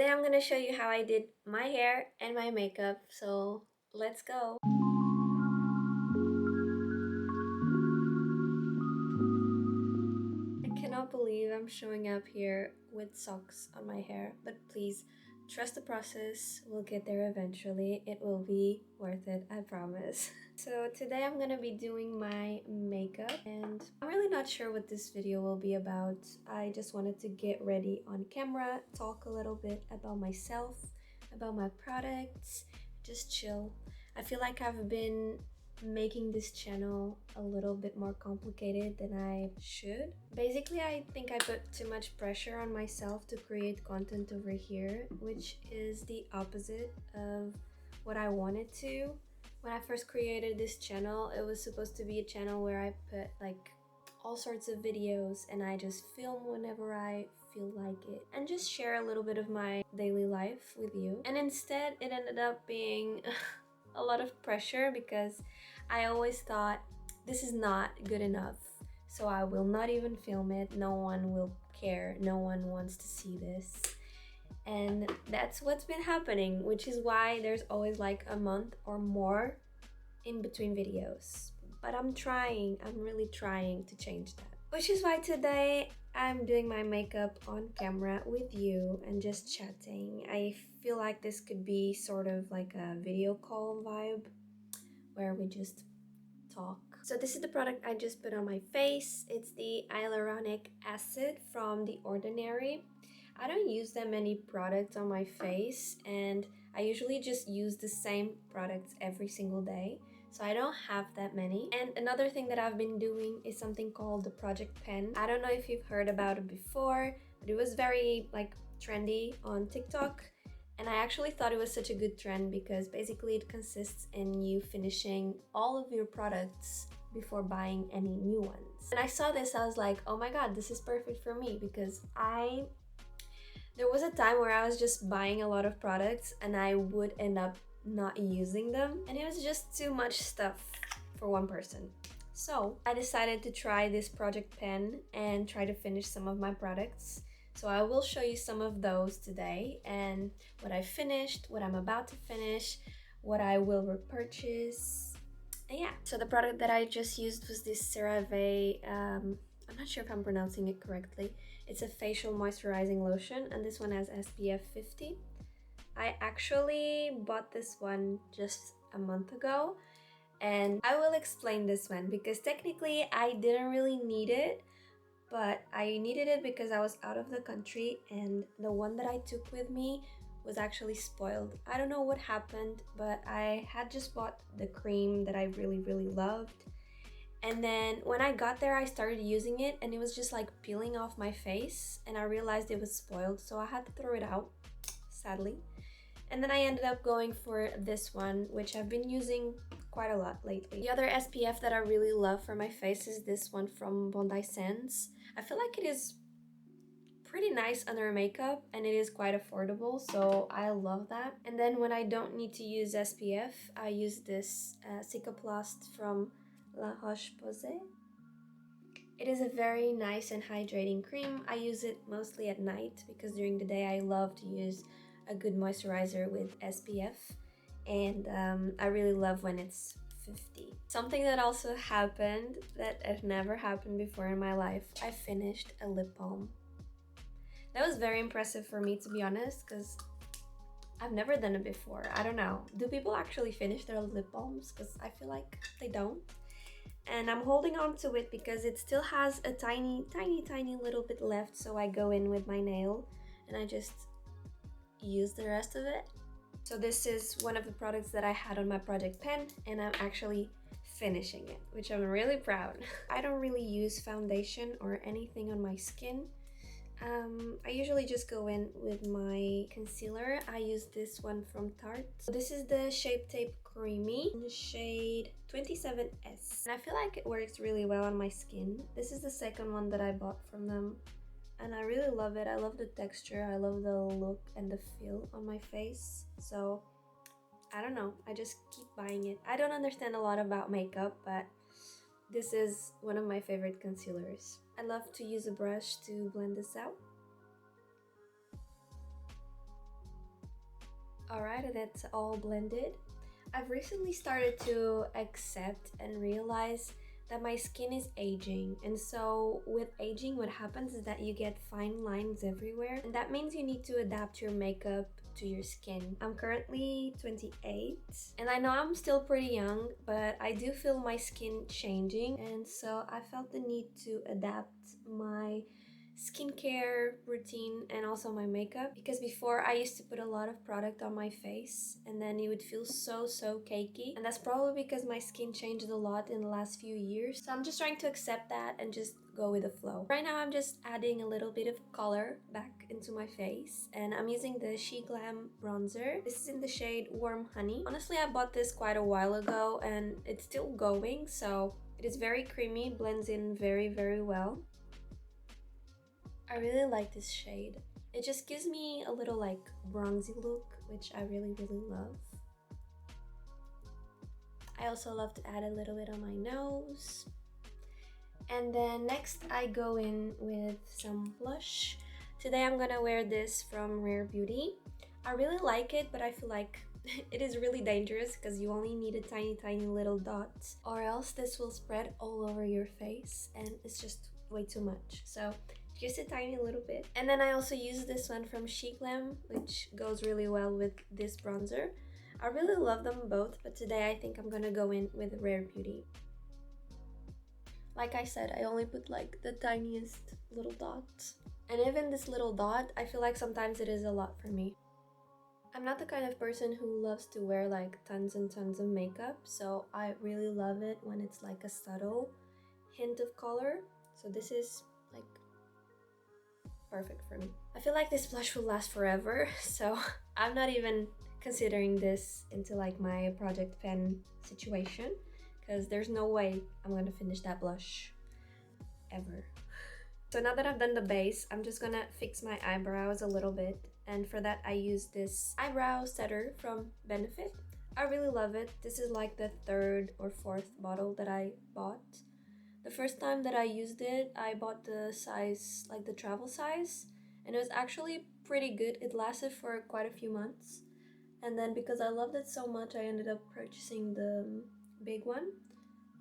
Today I'm gonna show you how I did my hair and my makeup, so let's go! I cannot believe I'm showing up here with socks on my hair, but please trust the process. We'll get there eventually. It will be worth it, I promise. So today I'm gonna be doing my makeup and I'm really not sure what this video will be about. I just wanted to get ready on camera, talk a little bit about myself, about my products, just chill. I feel like I've been making this channel a little bit more complicated than I should. Basically, I think I put too much pressure on myself to create content over here, which is the opposite of what I wanted to. When I first created this channel, it was supposed to be a channel where I put like all sorts of videos and I just film whenever I feel like it and just share a little bit of my daily life with you. And instead, it ended up being a lot of pressure because I always thought this is not good enough, so I will not even film it. No one will care, no one wants to see this. And that's what's been happening, which is why there's always like a month or more in between videos. But I'm really trying to change that. Which is why today I'm doing my makeup on camera with you and just chatting. I feel like this could be sort of like a video call vibe where we just talk. So this is the product I just put on my face. It's the hyaluronic acid from The Ordinary. I don't use that many products on my face and I usually just use the same products every single day. So I don't have that many. And another thing that I've been doing is something called the Project Pen. I don't know if you've heard about it before, but it was very like trendy on TikTok. And I actually thought it was such a good trend because basically it consists in you finishing all of your products before buying any new ones. And I saw this, I was like, oh my god, this is perfect for me because there was a time where I was just buying a lot of products and I would end up not using them and it was just too much stuff for one person. So I decided to try this Project Pen and try to finish some of my products. So I will show you some of those today and what I finished, what I'm about to finish, what I will repurchase. And yeah, so the product that I just used was this CeraVe, I'm not sure if I'm pronouncing it correctly. It's a facial moisturizing lotion and this one has SPF 50. I actually bought this one just a month ago and I will explain this one because technically I didn't really need it, but I needed it because I was out of the country and the one that I took with me was actually spoiled. I don't know what happened, but I had just bought the cream that I really loved. And then when I got there, I started using it and it was just like peeling off my face and I realized it was spoiled, so I had to throw it out, sadly. And then I ended up going for this one, which I've been using quite a lot lately. The other SPF that I really love for my face is this one from Bondi Sands. I feel like it is pretty nice under makeup and it is quite affordable, so I love that. And then when I don't need to use SPF, I use this Cicaplast from La Roche-Posay. It is a very nice and hydrating cream. I use it mostly at night because during the day I love to use a good moisturizer with SPF, and I really love when it's 50. Something that also happened that had never happened before in my life, I finished a lip balm. That was very impressive for me, to be honest, because I've never done it before. I don't know. Do people actually finish their lip balms? Because I feel like they don't. And I'm holding on to it because it still has a tiny little bit left, so I go in with my nail and I just use the rest of it. So this is one of the products that I had on my Project Pen and I'm actually finishing it, which I'm really proud. I don't really use foundation or anything on my skin. I usually just go in with my concealer. I use this one from Tarte. So this is the Shape Tape Creamy in the shade 27S. And I feel like it works really well on my skin. This is the second one that I bought from them. And I really love it. I love the texture. I love the look and the feel on my face. So, I don't know. I just keep buying it. I don't understand a lot about makeup, but this is one of my favorite concealers. I love to use a brush to blend this out. Alright, that's all blended. I've recently started to accept and realize that my skin is aging, and so with aging what happens is that you get fine lines everywhere, and that means you need to adapt your makeup to your skin. I'm currently 28 and I know I'm still pretty young, but I do feel my skin changing, and so I felt the need to adapt my skincare routine and also my makeup, because before I used to put a lot of product on my face and then it would feel so cakey, and that's probably because my skin changed a lot in the last few years. So I'm just trying to accept that and just go with the flow. Right now I'm just adding a little bit of color back into my face, and I'm using the GRWM bronzer. This is in the shade Warm Honey. Honestly, I bought this quite a while ago and it's still going, so it is very creamy, blends in very well. I really like this shade. It just gives me a little like bronzy look, which I really love. I also love to add a little bit on my nose. And then next I go in with some blush. Today I'm gonna wear this from Rare Beauty. I really like it, but I feel like it is really dangerous because you only need a tiny little dot, or else this will spread all over your face and it's just way too much. So just a tiny little bit. And then I also use this one from GRWM, which goes really well with this bronzer. I really love them both, but today I think I'm gonna go in with Rare Beauty. Like I said, I only put like the tiniest little dot. And even this little dot, I feel like sometimes it is a lot for me. I'm not the kind of person who loves to wear like tons and tons of makeup, so I really love it when it's like a subtle hint of color. So this is like perfect for me. I feel like this blush will last forever, so I'm not even considering this into like my project pen situation, because there's no way I'm gonna finish that blush ever. So now that I've done the base, I'm just gonna fix my eyebrows a little bit, and for that I use this eyebrow setter from Benefit. I really love it. This is like the third or fourth bottle that I bought. The first time that I used it, I bought the size, like the travel size, and it was actually pretty good. It lasted for quite a few months. And then because I loved it so much, I ended up purchasing the big one.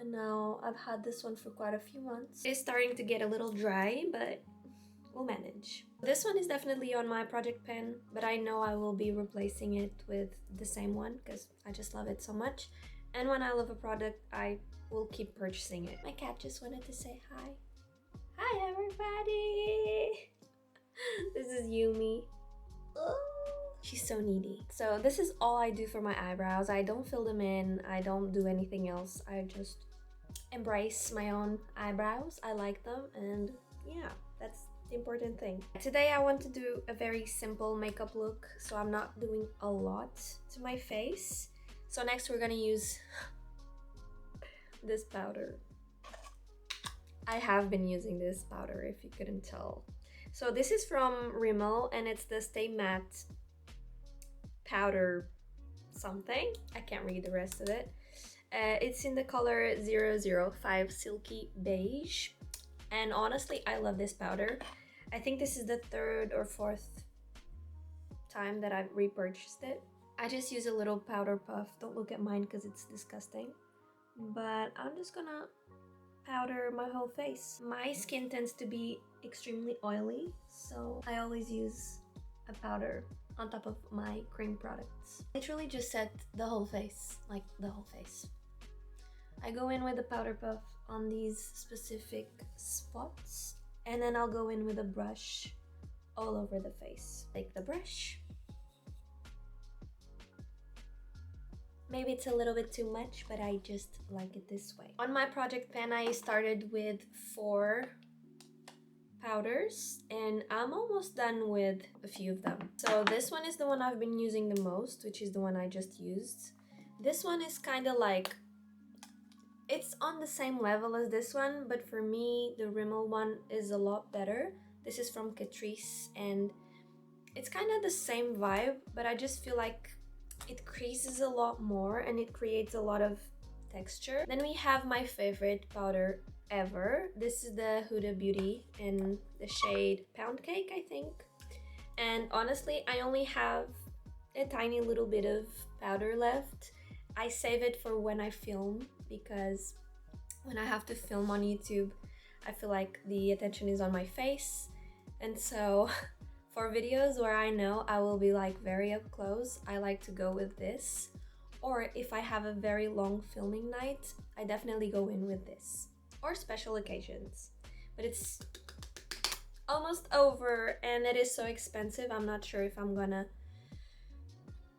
And now I've had this one for quite a few months. It's starting to get a little dry, but we'll manage. This one is definitely on my project pen, but I know I will be replacing it with the same one because I just love it so much. And when I love a product, I will keep purchasing it. My cat just wanted to say hi. Hi everybody! This is Yumi. Oh, she's so needy. So this is all I do for my eyebrows. I don't fill them in. I don't do anything else. I just embrace my own eyebrows. I like them, and yeah, that's the important thing. Today I want to do a very simple makeup look, so I'm not doing a lot to my face. So next we're gonna use this powder. I have been using this powder, if you couldn't tell. So this is from Rimmel, and it's the Stay Matte powder something. I can't read the rest of it. It's in the color 005 Silky Beige, and honestly I love this powder. I think this is the third or fourth time that I've repurchased it. I just use a little powder puff. Don't look at mine because it's disgusting. But I'm just gonna powder my whole face. My skin tends to be extremely oily, so I always use a powder on top of my cream products. Literally just set the whole face, like the whole face. I go in with a powder puff on these specific spots, and then I'll go in with a brush all over the face. Take the brush. Maybe it's a little bit too much, but I just like it this way. On my project pen, I started with 4 powders, and I'm almost done with a few of them. So this one is the one I've been using the most, which is the one I just used. This one is kind of like, it's on the same level as this one, but for me, the Rimmel one is a lot better. This is from Catrice, and it's kind of the same vibe, but I just feel like it creases a lot more and it creates a lot of texture. Then we have my favorite powder ever. This is the Huda Beauty in the shade Pound Cake, I think. And honestly, I only have a tiny little bit of powder left. I save it for when I film, because when I have to film on YouTube, I feel like the attention is on my face. And so for videos where I know I will be like very up close, I like to go with this. Or if I have a very long filming night, I definitely go in with this. Or special occasions. But it's almost over and it is so expensive. I'm not sure if I'm gonna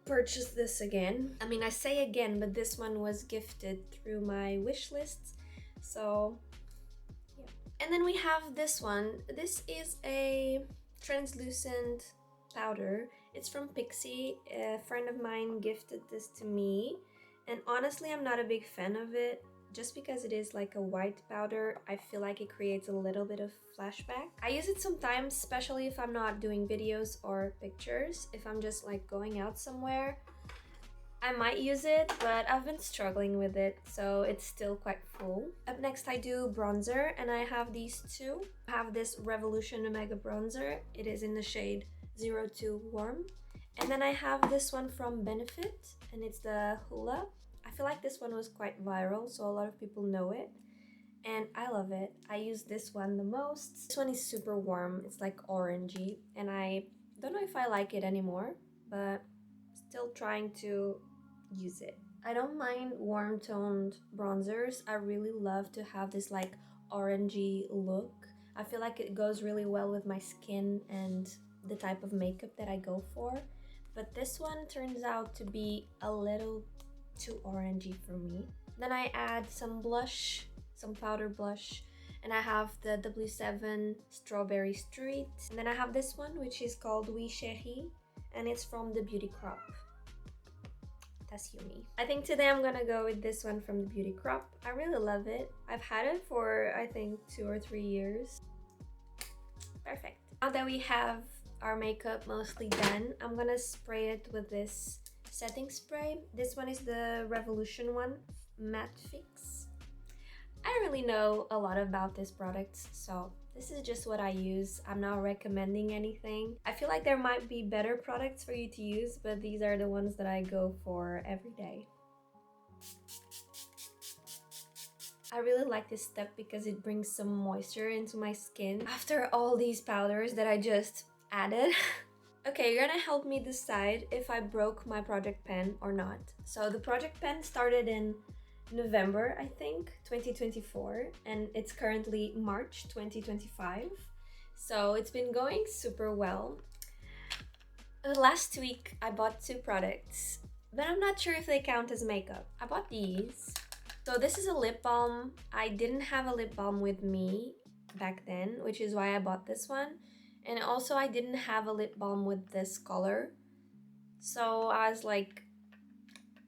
purchase this again. I mean, I say again, but this one was gifted through my wish list. So yeah. And then we have this one. This is a translucent powder. It's from Pixie. A friend of mine gifted this to me, and honestly I'm not a big fan of it. Just because it is like a white powder, I feel like it creates a little bit of flashback. I use it sometimes, especially if I'm not doing videos or pictures. If I'm just like going out somewhere, I might use it, but I've been struggling with it, so it's still quite full. Up next I do bronzer, and I have these two. I have this Revolution Omega bronzer. It is in the shade 02 Warm. And then I have this one from Benefit, and it's the Hula. I feel like this one was quite viral, so a lot of people know it. And I love it. I use this one the most. This one is super warm. It's like orangey, and I don't know if I like it anymore, but still trying to use it. I don't mind warm toned bronzers. I really love to have this like orangey look. I feel like it goes really well with my skin and the type of makeup that I go for. But this one turns out to be a little too orangey for me. Then I add some blush, some powder blush, and I have the W7 Strawberry Street. And then I have this one, which is called Oui Chérie, and it's from the Beauty Crop. That's yummy. I think today I'm gonna go with this one from the Beauty Crop. I really love it. I've had it for I think 2 or 3 years. Perfect. Now that we have our makeup mostly done, I'm gonna spray it with this setting spray. This one is the Revolution one, Matte Fix. I don't really know a lot about this product, so this is just what I use. I'm not recommending anything. I feel like there might be better products for you to use, but these are the ones that I go for every day. I really like this step because it brings some moisture into my skin after all these powders that I just added. Okay, you're gonna help me decide if I broke my project pen or not. So the project pen started in November, I think, 2024, and it's currently March 2025. So it's been going super well. Last week I bought 2 products, but I'm not sure if they count as makeup. I bought these. So this is a lip balm. I didn't have a lip balm with me back then, which is why I bought this one. And also I didn't have a lip balm with this color. So I was like,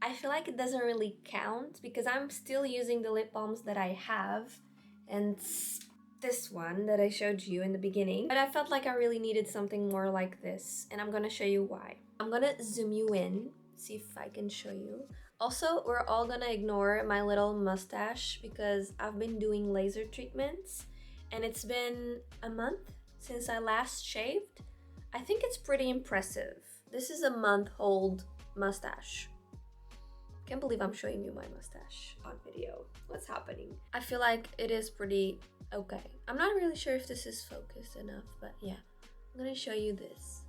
I feel like it doesn't really count because I'm still using the lip balms that I have, and this one that I showed you in the beginning. But I felt like I really needed something more like this, and I'm gonna show you why. I'm gonna zoom you in, see if I can show you. Also, we're all gonna ignore my little mustache because I've been doing laser treatments, and it's been a month since I last shaved. I think it's pretty impressive. This is a month-old mustache. Can't believe I'm showing you my mustache on video. What's happening? I feel like it is pretty okay. I'm not really sure if this is focused enough, but yeah. I'm gonna show you this.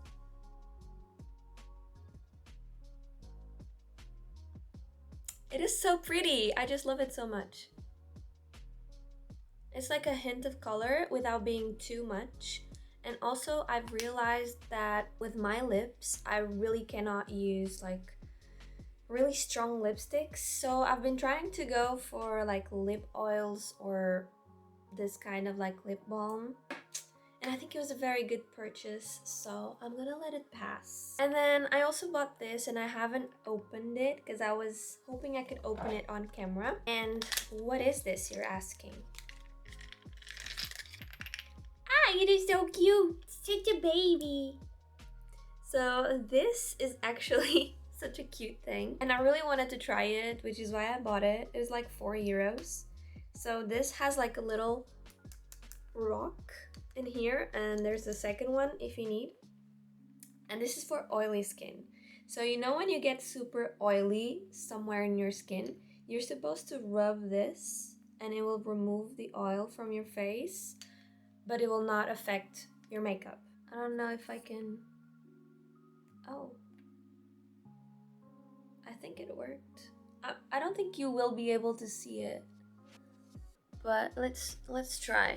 It is so pretty. I just love it so much. It's like a hint of color without being too much. And also I've realized that with my lips, I really cannot use like really strong lipsticks, so I've been trying to go for like lip oils or this kind of like lip balm, and I think it was a very good purchase, so I'm gonna let it pass. And then I also bought this, and I haven't opened it because I was hoping I could open it on camera. And what is this, you're asking? Ah, it is so cute, such a baby. So this is actually such a cute thing, and I really wanted to try it, which is why I bought it. It was like 4 euros. So this has like a little rock in here, and there's the second one if you need. And this is for oily skin. So you know when you get super oily somewhere in your skin, you're supposed to rub this and it will remove the oil from your face, but it will not affect your makeup. I don't know if I can... Oh. I think it worked. I don't think you will be able to see it, but let's try.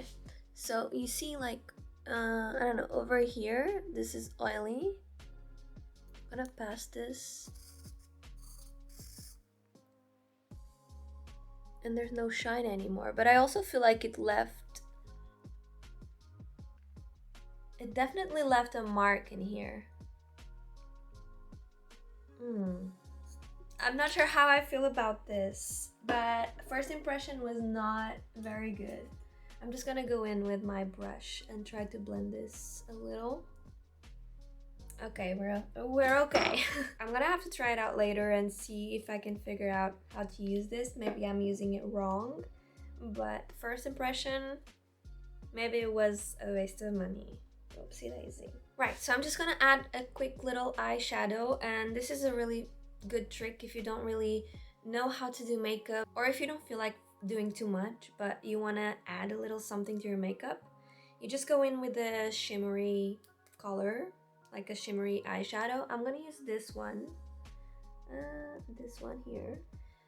So you see, like, I don't know, over here, this is oily. I'm gonna pass this. And there's no shine anymore, but I also feel like it definitely left a mark in here. I'm not sure how I feel about this, but first impression was not very good. I'm just gonna go in with my brush and try to blend this a little. Okay, we're okay. I'm gonna have to try it out later and see if I can figure out how to use this. Maybe I'm using it wrong, but first impression, maybe it was a waste of money. Oopsie daisy. Right, so I'm just gonna add a quick little eyeshadow, and this is a really good trick if you don't really know how to do makeup, or if you don't feel like doing too much but you want to add a little something to your makeup. You just go in with a shimmery color, like a shimmery eyeshadow. I'm gonna use this one here.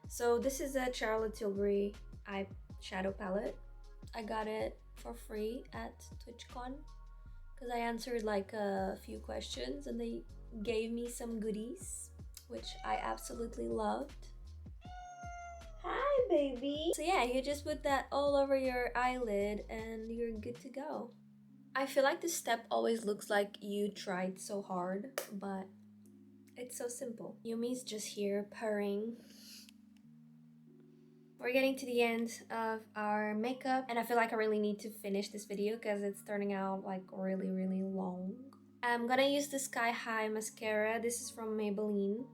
So this is a Charlotte Tilbury eyeshadow palette. I got it for free at TwitchCon because I answered like a few questions and they gave me some goodies, which I absolutely loved. Hi, baby! So yeah, you just put that all over your eyelid and you're good to go. I feel like this step always looks like you tried so hard, but it's so simple. Yumi's just here purring. We're getting to the end of our makeup, and I feel like I really need to finish this video because it's turning out like really, really long. I'm gonna use the Sky High mascara. This is from Maybelline.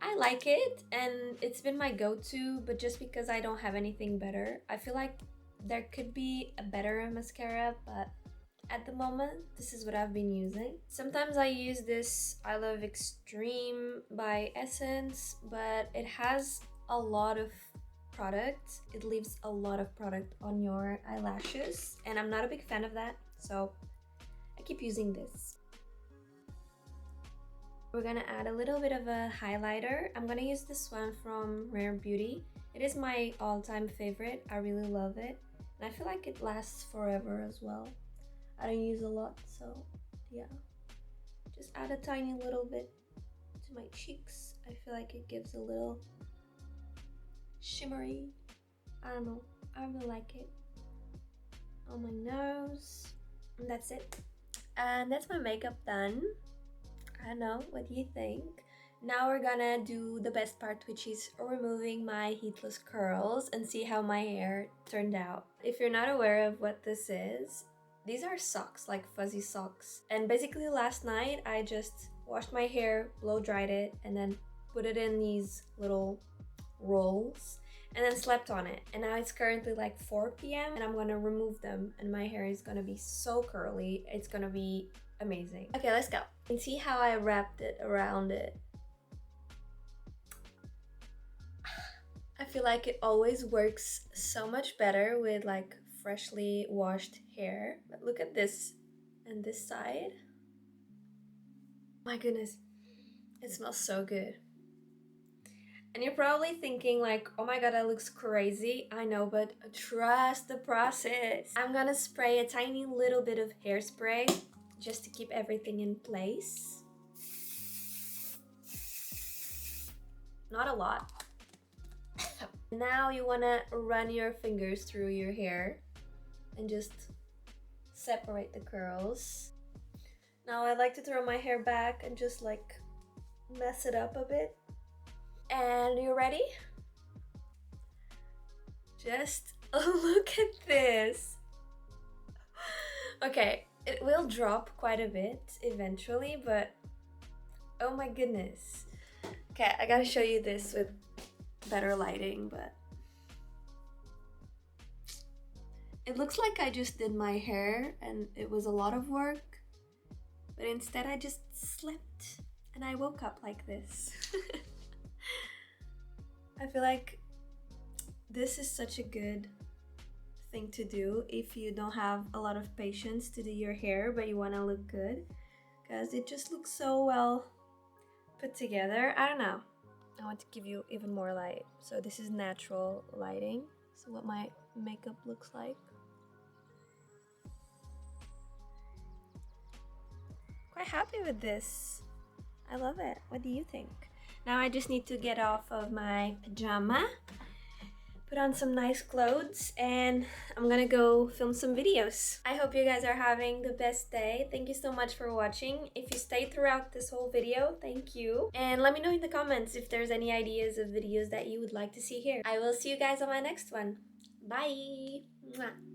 I like it, and it's been my go-to, but just because I don't have anything better. I feel like there could be a better mascara, but at the moment, this is what I've been using. Sometimes I use this I Love Extreme by Essence, but it has a lot of product. It leaves a lot of product on your eyelashes, and I'm not a big fan of that, so I keep using this. We're gonna add a little bit of a highlighter. I'm gonna use this one from Rare Beauty. It is my all-time favorite. I really love it, and I feel like it lasts forever as well. I don't use a lot, so yeah. Just add a tiny little bit to my cheeks. I feel like it gives a little shimmery, I don't know, I really like it. On my nose, and that's it. And that's my makeup done. I don't know, what do you think? Now we're gonna do the best part, which is removing my heatless curls and see how my hair turned out. If you're not aware of what this is, these are socks, like fuzzy socks. And basically last night I just washed my hair, blow dried it, and then put it in these little rolls and then slept on it. And now it's currently like 4 p.m. and I'm gonna remove them and my hair is gonna be so curly. It's gonna be amazing. Okay, let's go. You can see how I wrapped it around it. I feel like it always works so much better with like freshly washed hair. But look at this and this side. My goodness, it smells so good. And you're probably thinking like, oh my god, that looks crazy. I know, but trust the process. I'm gonna spray a tiny little bit of hairspray just to keep everything in place. Not a lot. Now you wanna run your fingers through your hair and just separate the curls. Now I like to throw my hair back and just like mess it up a bit. And you ready? Just look at this. Okay, it will drop quite a bit eventually, but oh my goodness. Okay, I gotta show you this with better lighting, but it looks like I just did my hair and it was a lot of work, but instead I just slept and I woke up like this. I feel like this is such a good thing to do if you don't have a lot of patience to do your hair but you want to look good, because it just looks so well put together. I don't know. I want to give you even more light. So this is natural lighting. So what my makeup looks like. Quite happy with this. I love it. What do you think? Now I just need to get off of my pajama, put on some nice clothes, and I'm gonna go film some videos. I hope you guys are having the best day. Thank you so much for watching. If you stayed throughout this whole video, thank you. And let me know in the comments if there's any ideas of videos that you would like to see here. I will see you guys on my next one. Bye! Mwah.